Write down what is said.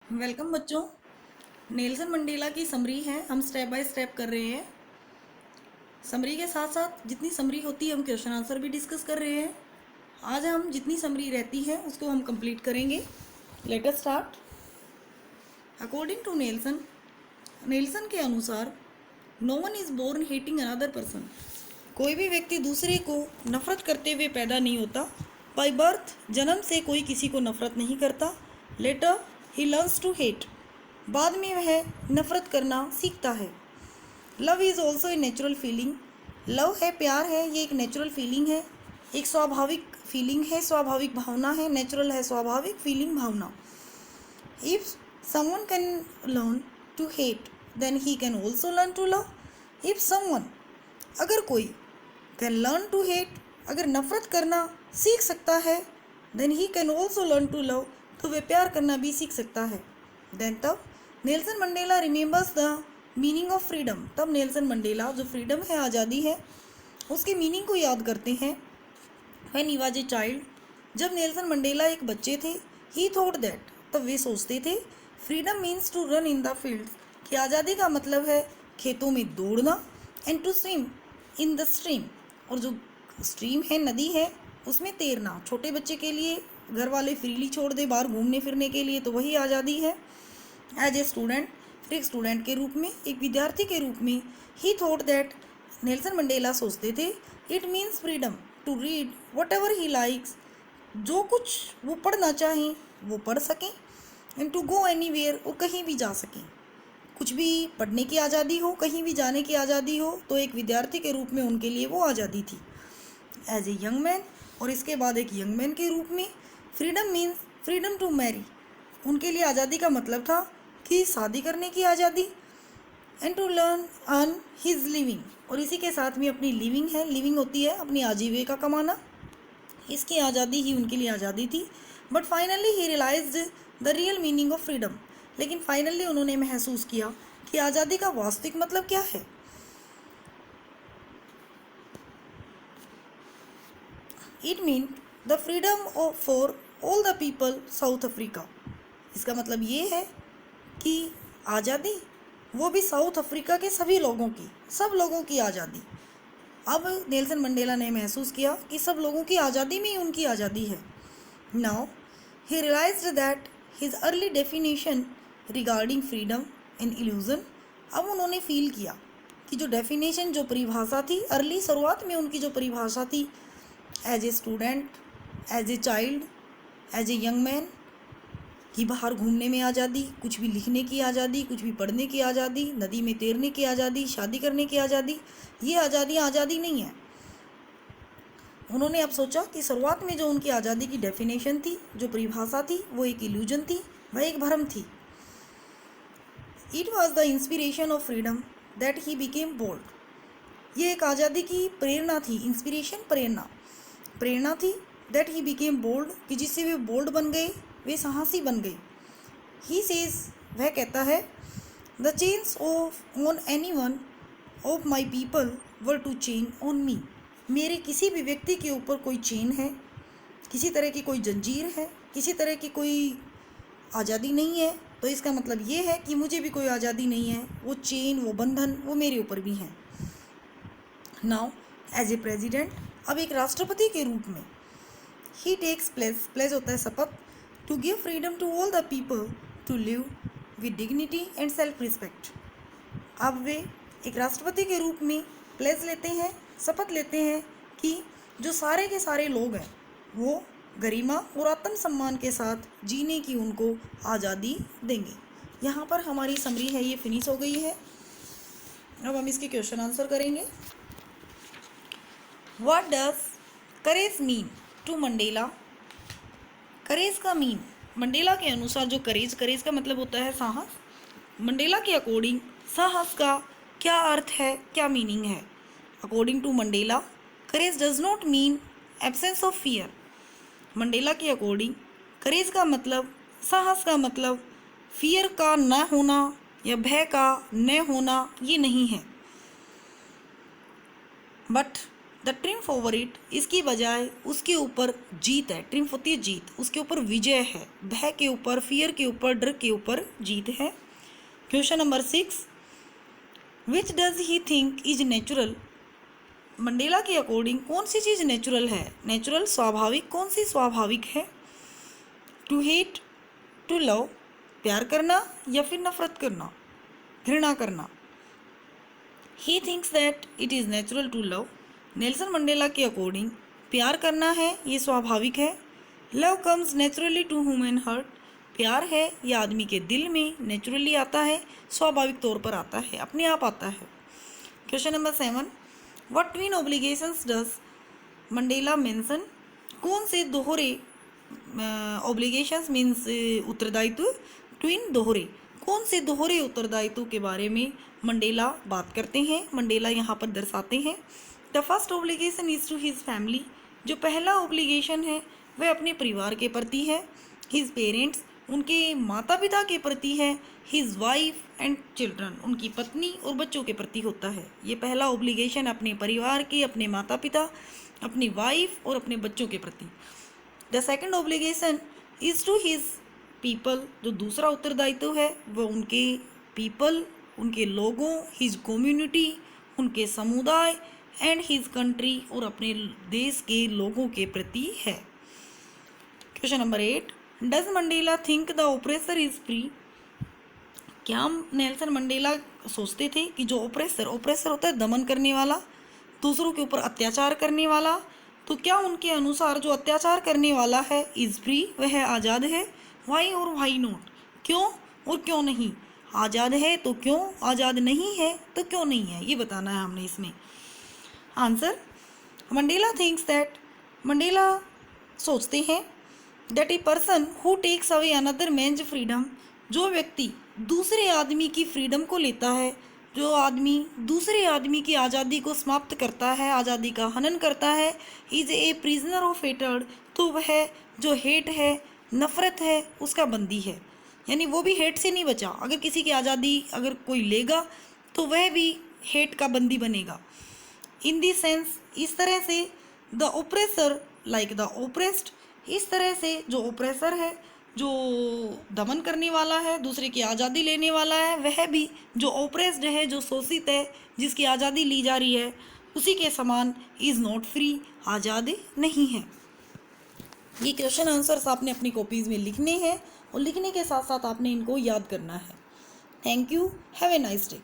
Welcome बच्चों। Nelson Mandela की summary है, हम स्टेप बाय स्टेप कर रहे हैं। समरी के साथ साथ जितनी समरी होती है हम क्वेश्चन आंसर भी डिस्कस कर रहे हैं। आज हम जितनी समरी रहती है उसको हम कंप्लीट करेंगे। Let us start. According to Nelson, Nelson के अनुसार no one is born hating another person. कोई भी व्यक्ति दूसरे को नफरत करते हुए पैदा नहीं होता। बाय बर्थ, जन्म से कोई किसी को नफरत नहीं करता। Later he learns to hate, बाद में वह नफरत करना सीखता है। Love is also a natural feeling, love है, प्यार है, ये एक नेचुरल फीलिंग है, एक स्वाभाविक फीलिंग है, स्वाभाविक भावना है। नेचुरल है स्वाभाविक, फीलिंग भावना। If someone can learn to hate then he can also learn to love. If someone, अगर कोई, कैन लर्न टू हेट, अगर नफरत करना सीख सकता है, then he can also learn to love, तो वह प्यार करना भी सीख सकता है। देन तब Nelson Mandela remembers the meaning of freedom, तब नेल्सन मंडेला जो फ्रीडम है, आज़ादी है, उसके मीनिंग को याद करते हैं। When he was a child, जब नेल्सन मंडेला एक बच्चे थे, ही थॉट दैट, तब वे सोचते थे, freedom means to run in the fields, कि आज़ादी का मतलब है खेतों में दौड़ना, and to swim in the stream, और जो स्ट्रीम है, नदी है, उसमें तैरना। छोटे बच्चे के लिए घर वाले फ्रीली छोड़ दे बाहर घूमने फिरने के लिए, तो वही आज़ादी है। एज ए स्टूडेंट, फिर एक स्टूडेंट के रूप में, एक विद्यार्थी के रूप में, he thought that, Nelson Mandela सोचते थे, it means freedom to read whatever he likes, जो कुछ वो पढ़ना चाहें वो पढ़ सकें, and to go anywhere, और कहीं भी जा सकें। कुछ भी पढ़ने की आज़ादी हो, कहीं भी जाने की आज़ादी हो, तो एक विद्यार्थी के रूप में उनके लिए वो आज़ादी थी। एज ए यंग मैन, और इसके बाद एक यंग मैन के रूप में, freedom means freedom to marry, उनके लिए आज़ादी का मतलब था कि शादी करने की आज़ादी, and to learn earn his living, और इसी के साथ में अपनी लिविंग है, लिविंग होती है अपनी आजीविका कमाना, इसकी आज़ादी ही उनके लिए आज़ादी थी। But finally he realised the real meaning of freedom, लेकिन फाइनली उन्होंने महसूस किया कि आज़ादी का वास्तविक मतलब क्या है। It mean the freedom for all the people south Africa, इसका मतलब ये है कि आज़ादी वो भी साउथ अफ्रीका के सभी लोगों की, सब लोगों की आज़ादी। अब नेल्सन मंडेला ने महसूस किया कि सब लोगों की आज़ादी में ही उनकी आज़ादी है। Now he realized that his early definition regarding freedom and illusion, अब उन्होंने फील किया कि जो डेफिनेशन, जो परिभाषा थी, अर्ली शुरुआत में उनकी जो परिभाषा थी, as a student, as a child, as a young man, कि बाहर घूमने में आज़ादी, कुछ भी लिखने की आज़ादी, कुछ भी पढ़ने की आज़ादी, नदी में तैरने की आज़ादी, शादी करने की आज़ादी, ये आज़ादी नहीं है। उन्होंने अब सोचा कि शुरुआत में जो उनकी आज़ादी की डेफिनेशन थी, जो परिभाषा थी, वो एक इल्यूजन थी, वह एक भ्रम थी। It was the inspiration of freedom that he became bold, ये एक आज़ादी की प्रेरणा थी, इंस्पिरेशन, प्रेरणा थी, दैट ही बिकेम बोल्ड, कि जिससे वे बोल्ड बन गए, वे साहसी बन गए। ही सेज, वह कहता है, the chains of on any one of my people were to chain on me, मेरे किसी भी व्यक्ति के ऊपर कोई चेन है, किसी तरह की कोई जंजीर है, किसी तरह की कोई आज़ादी नहीं है, तो इसका मतलब ये है कि मुझे भी कोई आज़ादी नहीं है, वो चेन, वो बंधन, वो मेरे ऊपर भी हैं। नाउ एज ए प्रेजिडेंट, अब एक राष्ट्रपति के रूप में, ही टेक्स प्लेज होता है शपथ, to give freedom to all the people to live with dignity and self respect. अब वे एक राष्ट्रपति के रूप में प्लेज लेते हैं, शपथ लेते हैं कि जो सारे के सारे लोग हैं वो गरिमा और आत्मसम्मान के साथ जीने की उनको आज़ादी देंगे। यहाँ पर हमारी समरी है ये फिनिश हो गई है। अब हम इसके क्वेश्चन आंसर करेंगे। What does courage mean to Mandela, courage का मीन, मंडेला के अनुसार जो करेज का मतलब होता है साहस, मंडेला के अकॉर्डिंग साहस का क्या अर्थ है, क्या मीनिंग है। According to Mandela, courage does not mean absence of fear, Mandela के अकॉर्डिंग करेज का मतलब, साहस का मतलब फियर का न होना या भय का न होना, ये नहीं है। But the triumph over it, इसकी बजाय उसके ऊपर जीत है। ट्रिम्फ होती है जीत, उसके ऊपर विजय है। भय के ऊपर, फियर के ऊपर, डर के ऊपर जीत है। Question number 6, which does he think is natural. Mandela के अकॉर्डिंग कौन सी चीज़ नेचुरल है? नेचुरल स्वाभाविक, कौन सी स्वाभाविक है? टू हेट, टू लव, प्यार करना या फिर नफरत करना, घृणा करना। He thinks that it is natural to love. Nelson Mandela के अकॉर्डिंग प्यार करना है ये स्वाभाविक है। Love comes naturally to human heart, प्यार है ये आदमी के दिल में नेचुरली आता है, स्वाभाविक तौर पर आता है, अपने आप आता है। Question number 7, what twin obligations does Mandela mention. कौन से दोहरे ऑब्लिगेशंस मीन्स उत्तरदायित्व, ट्विन दोहरे, कौन से दोहरे उत्तरदायित्व के बारे में मंडेला बात करते हैं, मंडेला यहाँ पर दर्शाते हैं। The first obligation is to his family, जो पहला ऑब्लिगेशन है वह अपने परिवार के प्रति है। हिज पेरेंट्स, उनके माता पिता के प्रति है। हिज वाइफ एंड चिल्ड्रन, उनकी पत्नी और बच्चों के प्रति होता है। ये पहला ऑब्लिगेशन अपने परिवार के, अपने माता पिता, अपनी वाइफ और अपने बच्चों के प्रति। The second obligation is to his people, जो दूसरा उत्तरदायित्व है वह उनके पीपल, उनके लोगों, हिज कम्युनिटी, उनके समुदाय, एंड हिज कंट्री, और अपने देश के लोगों के प्रति है। Question number 8, does Mandela think the oppressor is free. क्या नेल्सन मंडेला सोचते थे कि जो ओप्रेसर होता है दमन करने वाला, दूसरों के ऊपर अत्याचार करने वाला, तो क्या उनके अनुसार जो अत्याचार करने वाला है इज फ्री, वह आज़ाद है? वाई और वाई नॉट, क्यों और क्यों नहीं? आज़ाद है तो क्यों, आज़ाद नहीं है तो क्यों नहीं है, ये बताना है हमने इसमें। Answer, Mandela thinks that, Mandela सोचते हैं that a person who takes away another man's freedom, जो व्यक्ति दूसरे आदमी की फ्रीडम को लेता है, जो आदमी दूसरे आदमी की आज़ादी को समाप्त करता है, आज़ादी का हनन करता है, is a prisoner of hatred, तो वह जो हेट है, नफ़रत है, उसका बंदी है। यानी वो भी हेट से नहीं बचा, अगर किसी की आज़ादी अगर कोई लेगा तो वह भी हेट का बंदी बनेगा। इन दी सेंस, इस तरह से, the oppressor like the oppressed, इस तरह से जो ओप्रेसर है, जो दमन करने वाला है, दूसरे की आज़ादी लेने वाला है, वह भी जो ओप्रेस्ड है, जो शोषित है, जिसकी आज़ादी ली जा रही है, उसी के समान इज़ नॉट फ्री, आज़ाद नहीं है। ये क्वेश्चन आंसर्स आपने अपनी कॉपीज़ में लिखने हैं और लिखने के साथ साथ आपने इनको याद करना है। Thank you, have a nice day.